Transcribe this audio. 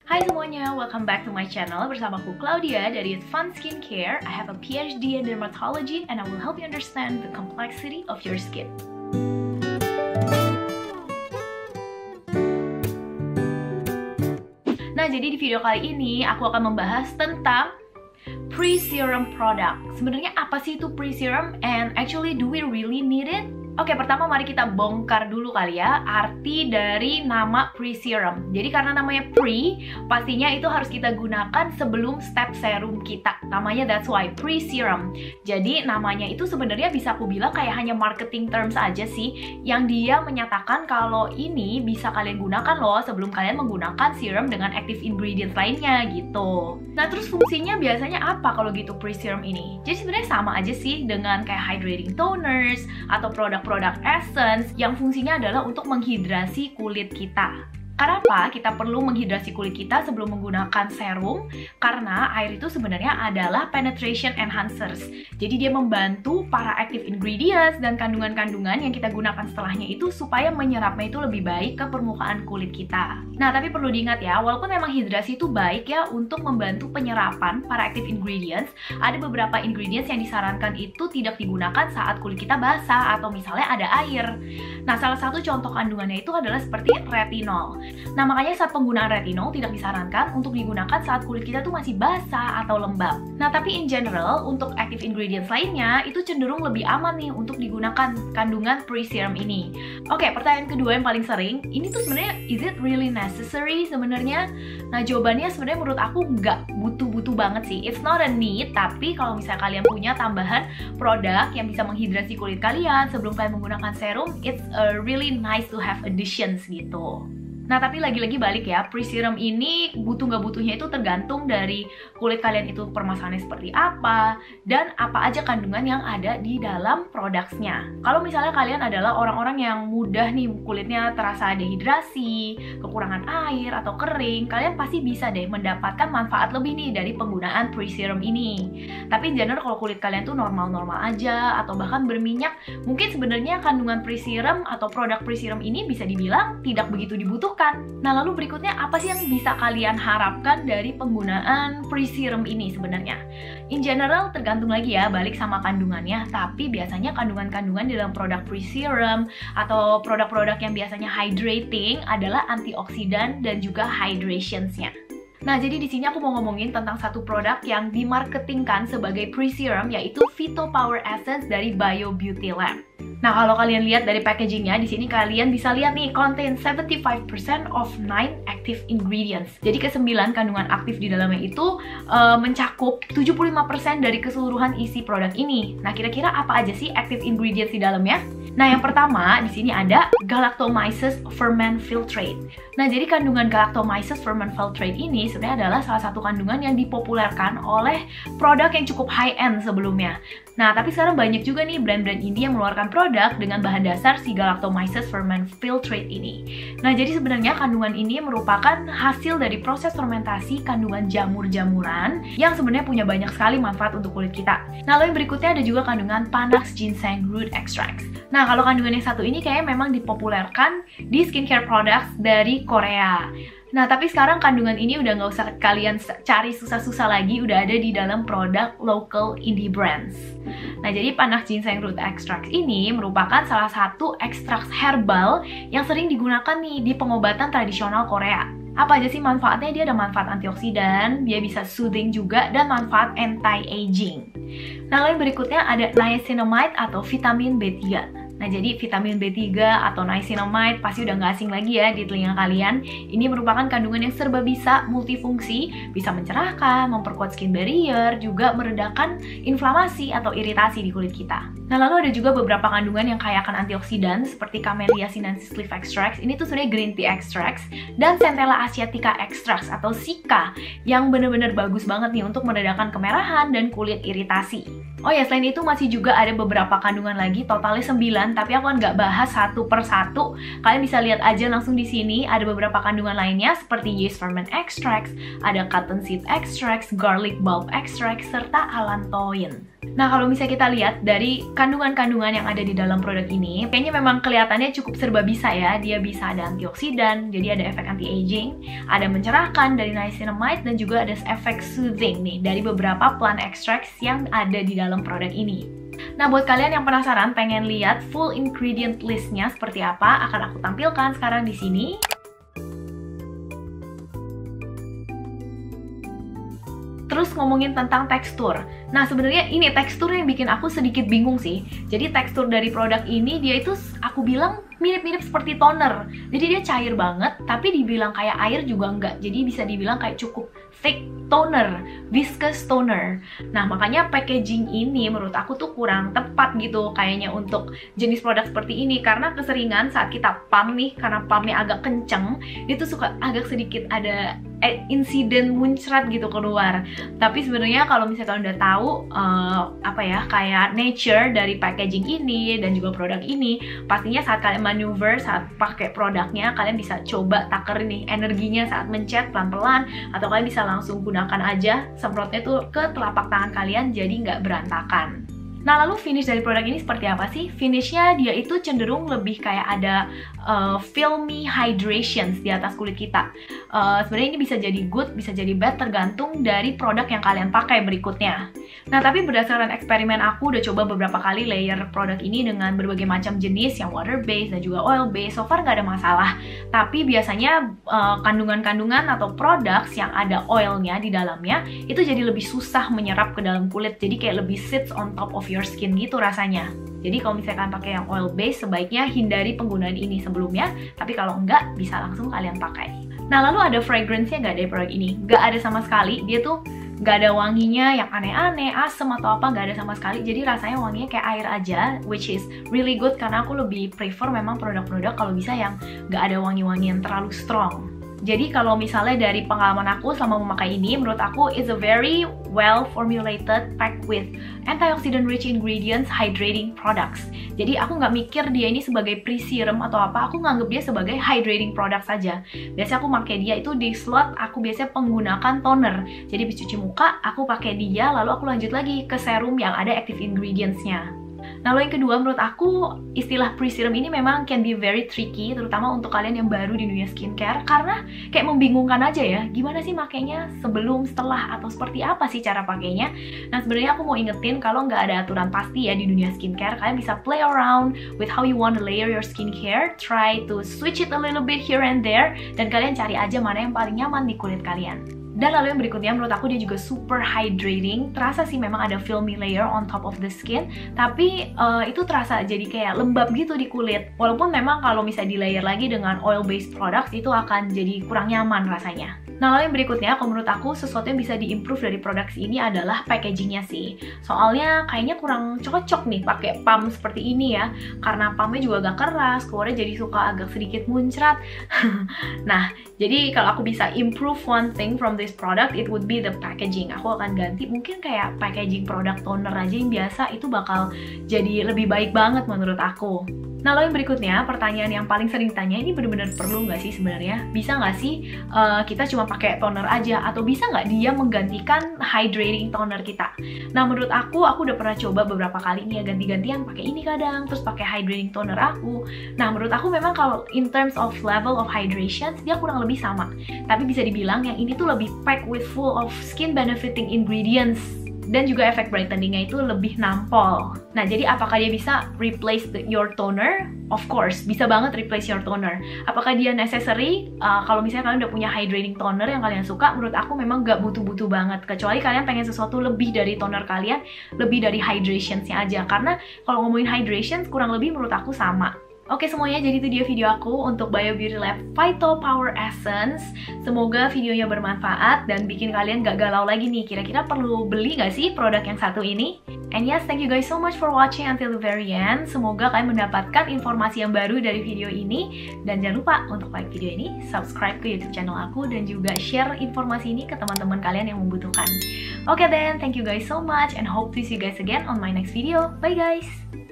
Hai semuanya, welcome back to my channel. Bersamaku Claudia dari Advanced Skincare. I have a PhD in dermatology and I will help you understand the complexity of your skin. Nah, jadi di video kali ini aku akan membahas tentang pre-serum product. Sebenarnya apa sih itu pre-serum and actually do we really need it? Oke, pertama mari kita bongkar dulu kali ya arti dari nama pre-serum. Jadi karena namanya pre, pastinya itu harus kita gunakan sebelum step serum kita. Namanya that's why pre-serum. Jadi namanya itu sebenarnya bisa aku bilang kayak hanya marketing terms aja sih, yang dia menyatakan kalau ini bisa kalian gunakan loh sebelum kalian menggunakan serum dengan active ingredients lainnya gitu. Nah, terus fungsinya biasanya apa kalau gitu pre-serum ini? Jadi sebenarnya sama aja sih dengan kayak hydrating toners atau produk essence yang fungsinya adalah untuk menghidrasi kulit kita. Kenapa kita perlu menghidrasi kulit kita sebelum menggunakan serum? Karena air itu sebenarnya adalah penetration enhancers. Jadi dia membantu para active ingredients dan kandungan-kandungan yang kita gunakan setelahnya itu supaya menyerapnya itu lebih baik ke permukaan kulit kita. Nah, tapi perlu diingat ya, walaupun memang hidrasi itu baik ya untuk membantu penyerapan para active ingredients, ada beberapa ingredients yang disarankan itu tidak digunakan saat kulit kita basah atau misalnya ada air. Nah, salah satu contoh kandungannya itu adalah seperti retinol. Nah, makanya saat penggunaan retinol tidak disarankan untuk digunakan saat kulit kita tuh masih basah atau lembab. Nah, tapi in general, untuk active ingredients lainnya, itu cenderung lebih aman nih untuk digunakan kandungan pre-serum ini. Oke, pertanyaan kedua yang paling sering, ini tuh sebenarnya, is it really necessary sebenarnya? Nah, jawabannya sebenarnya menurut aku nggak butuh-butuh banget sih. It's not a need, tapi kalau misalnya kalian punya tambahan produk yang bisa menghidrasi kulit kalian sebelum kalian menggunakan serum, it's really nice to have additions gitu. Nah, tapi lagi-lagi balik ya, pre-serum ini butuh nggak butuhnya itu tergantung dari kulit kalian itu permasalahannya seperti apa dan apa aja kandungan yang ada di dalam produknya. Kalau misalnya kalian adalah orang-orang yang mudah nih kulitnya terasa dehidrasi, kekurangan air atau kering, kalian pasti bisa deh mendapatkan manfaat lebih nih dari penggunaan pre-serum ini. Tapi in general kalau kulit kalian tuh normal-normal aja atau bahkan berminyak, mungkin sebenarnya kandungan pre-serum atau produk pre-serum ini bisa dibilang tidak begitu dibutuhkan. Nah, lalu berikutnya apa sih yang bisa kalian harapkan dari penggunaan pre-serum ini sebenarnya? In general tergantung lagi ya, balik sama kandungannya, tapi biasanya kandungan-kandungan di dalam produk pre-serum atau produk-produk yang biasanya hydrating adalah antioksidan dan juga hydrations-nya. Nah, jadi di sini aku mau ngomongin tentang satu produk yang dimarketingkan sebagai pre-serum, yaitu Phyto Power Essence dari Bio Beauty Lab. Nah, kalau kalian lihat dari packagingnya, di sini kalian bisa lihat nih, contain 75% of 9 active ingredients. Jadi ke-9 kandungan aktif di dalamnya itu mencakup 75% dari keseluruhan isi produk ini. Nah, kira-kira apa aja sih active ingredients di dalamnya? Nah, yang pertama di sini ada Galactomyces ferment filtrate. Nah, jadi kandungan Galactomyces ferment filtrate ini sebenarnya adalah salah satu kandungan yang dipopulerkan oleh produk yang cukup high-end sebelumnya. Nah, tapi sekarang banyak juga nih brand-brand indie yang mengeluarkan produk dengan bahan dasar si Galactomyces ferment filtrate ini. Nah, jadi sebenarnya kandungan ini merupakan hasil dari proses fermentasi kandungan jamur-jamuran yang sebenarnya punya banyak sekali manfaat untuk kulit kita. Nah, lalu yang berikutnya ada juga kandungan Panax ginseng root extracts. Nah, kalau kandungan yang satu ini kayaknya memang dipopulerkan di skincare products dari Korea. Nah, tapi sekarang kandungan ini udah nggak usah kalian cari susah-susah lagi, udah ada di dalam produk local indie brands. Nah, jadi Panax ginseng root extracts ini merupakan salah satu ekstrak herbal yang sering digunakan nih di pengobatan tradisional Korea. Apa aja sih manfaatnya? Dia ada manfaat antioksidan, dia bisa soothing juga, dan manfaat anti-aging. Nah, lalu berikutnya ada niacinamide atau vitamin B3. Nah, jadi vitamin B3 atau niacinamide pasti udah nggak asing lagi ya di telinga kalian. Ini merupakan kandungan yang serba bisa, multifungsi, bisa mencerahkan, memperkuat skin barrier, juga meredakan inflamasi atau iritasi di kulit kita. Nah, lalu ada juga beberapa kandungan yang kaya akan antioksidan seperti Camellia sinensis leaf extracts. Ini tuh sebenarnya green tea extracts dan Centella asiatica extracts atau SICA yang bener-bener bagus banget nih untuk meredakan kemerahan dan kulit iritasi. Oh ya, selain itu masih juga ada beberapa kandungan lagi, totalnya 9, tapi aku nggak bahas satu per satu. Kalian bisa lihat aja langsung di sini, ada beberapa kandungan lainnya seperti yeast ferment extracts, ada cottonseed extracts, garlic bulb extracts, serta allantoin. Nah, kalau misalnya kita lihat dari kandungan-kandungan yang ada di dalam produk ini kayaknya memang kelihatannya cukup serba bisa ya. Dia bisa ada antioksidan, jadi ada efek anti-aging, ada mencerahkan dari niacinamide, dan juga ada efek soothing nih dari beberapa plant extracts yang ada di dalam produk ini. Nah, buat kalian yang penasaran pengen lihat full ingredient listnya seperti apa, akan aku tampilkan sekarang di sini. Terus ngomongin tentang tekstur. Nah, sebenarnya ini tekstur yang bikin aku sedikit bingung sih. Jadi tekstur dari produk ini dia itu aku bilang mirip-mirip seperti toner. Jadi dia cair banget, tapi dibilang kayak air juga enggak. Jadi bisa dibilang kayak cukup thick toner, viscous toner. Nah, makanya packaging ini menurut aku tuh kurang tepat gitu kayaknya untuk jenis produk seperti ini. Karena keseringan saat kita pump nih, karena pumpnya agak kenceng, itu suka agak sedikit ada insiden muncrat gitu keluar. Tapi sebenarnya kalau misalnya kalian udah tahu apa ya, kayak nature dari packaging ini dan juga produk ini, pastinya saat kalian manuver, saat pakai produknya, kalian bisa coba taker nih energinya saat mencet pelan-pelan, atau kalian bisa langsung gunakan aja semprotnya tuh ke telapak tangan kalian jadi nggak berantakan. Nah, lalu finish dari produk ini seperti apa sih? Finishnya dia itu cenderung lebih kayak ada filmy hydrations di atas kulit kita. Sebenarnya ini bisa jadi good, bisa jadi bad, tergantung dari produk yang kalian pakai berikutnya. Nah, tapi berdasarkan eksperimen aku udah coba beberapa kali layer produk ini dengan berbagai macam jenis yang water based dan juga oil based. So far nggak ada masalah. Tapi biasanya kandungan-kandungan atau products yang ada oilnya di dalamnya itu jadi lebih susah menyerap ke dalam kulit. Jadi kayak lebih sits on top of your skin gitu rasanya. Jadi kalau misalkan pakai yang oil based, sebaiknya hindari penggunaan ini sebelumnya. Tapi kalau enggak, bisa langsung kalian pakai. Nah, lalu ada fragrance-nya nggak dari produk ini? Nggak ada sama sekali. Dia tuh nggak ada wanginya yang aneh-aneh, asem atau apa, nggak ada sama sekali. Jadi rasanya wanginya kayak air aja, which is really good karena aku lebih prefer memang produk-produk kalau bisa yang nggak ada wangi-wangi yang terlalu strong. Jadi kalau misalnya dari pengalaman aku selama memakai ini, menurut aku it's a very well formulated, packed with antioxidant rich ingredients, hydrating products. Jadi aku nggak mikir dia ini sebagai pre-serum atau apa, aku nganggep dia sebagai hydrating product saja. Biasanya aku pakai dia itu di slot, aku biasanya menggunakan toner. Jadi habis cuci muka, aku pakai dia, lalu aku lanjut lagi ke serum yang ada active ingredients-nya. Nah, lalu yang kedua, menurut aku istilah pre-serum ini memang can be very tricky, terutama untuk kalian yang baru di dunia skincare, karena kayak membingungkan aja ya, gimana sih makainya sebelum, setelah, atau seperti apa sih cara pakainya. Nah, sebenarnya aku mau ingetin kalau nggak ada aturan pasti ya di dunia skincare, kalian bisa play around with how you want to layer your skincare, try to switch it a little bit here and there, dan kalian cari aja mana yang paling nyaman di kulit kalian. Dan lalu yang berikutnya, menurut aku dia juga super hydrating. Terasa sih memang ada filmy layer on top of the skin, tapi itu terasa jadi kayak lembab gitu di kulit. Walaupun memang kalau misalnya di layer lagi dengan oil based products itu akan jadi kurang nyaman rasanya. Nah, lalu yang berikutnya, kalau menurut aku sesuatu yang bisa diimprove dari produk ini adalah packagingnya sih. Soalnya kayaknya kurang cocok nih pakai pump seperti ini ya, karena pumpnya juga agak keras, keluarnya jadi suka agak sedikit muncrat. Nah, jadi kalau aku bisa improve one thing from this product, it would be the packaging. Aku akan ganti mungkin kayak packaging produk toner aja yang biasa, itu bakal jadi lebih baik banget menurut aku. Nah, lalu yang berikutnya, pertanyaan yang paling sering ditanya, ini bener-bener perlu nggak sih sebenarnya? Bisa nggak sih kita cuma pakai toner aja? Atau bisa nggak dia menggantikan hydrating toner kita? Nah, menurut aku udah pernah coba beberapa kali nih ya, ganti-gantian pakai ini kadang, terus pakai hydrating toner aku. Nah, menurut aku memang kalau in terms of level of hydration, dia kurang lebih sama. Tapi bisa dibilang yang ini tuh lebih packed with full of skin benefiting ingredients. Dan juga efek brightening-nya itu lebih nampol. Nah, jadi apakah dia bisa replace your toner? Of course, bisa banget replace your toner. Apakah dia necessary? Kalau misalnya kalian udah punya hydrating toner yang kalian suka, menurut aku memang gak butuh-butuh banget. Kecuali kalian pengen sesuatu lebih dari toner kalian, lebih dari hydrations-nya aja. Karena kalau ngomongin hydration, kurang lebih menurut aku sama. Oke semuanya, jadi itu dia video aku untuk Bio Beauty Lab Phyto Power Essence. Semoga videonya bermanfaat dan bikin kalian gak galau lagi nih, kira-kira perlu beli gak sih produk yang satu ini? And yes, thank you guys so much for watching until the very end. Semoga kalian mendapatkan informasi yang baru dari video ini. Dan jangan lupa untuk like video ini, subscribe ke YouTube channel aku, dan juga share informasi ini ke teman-teman kalian yang membutuhkan. Oke then, thank you guys so much and hope to see you guys again on my next video. Bye guys!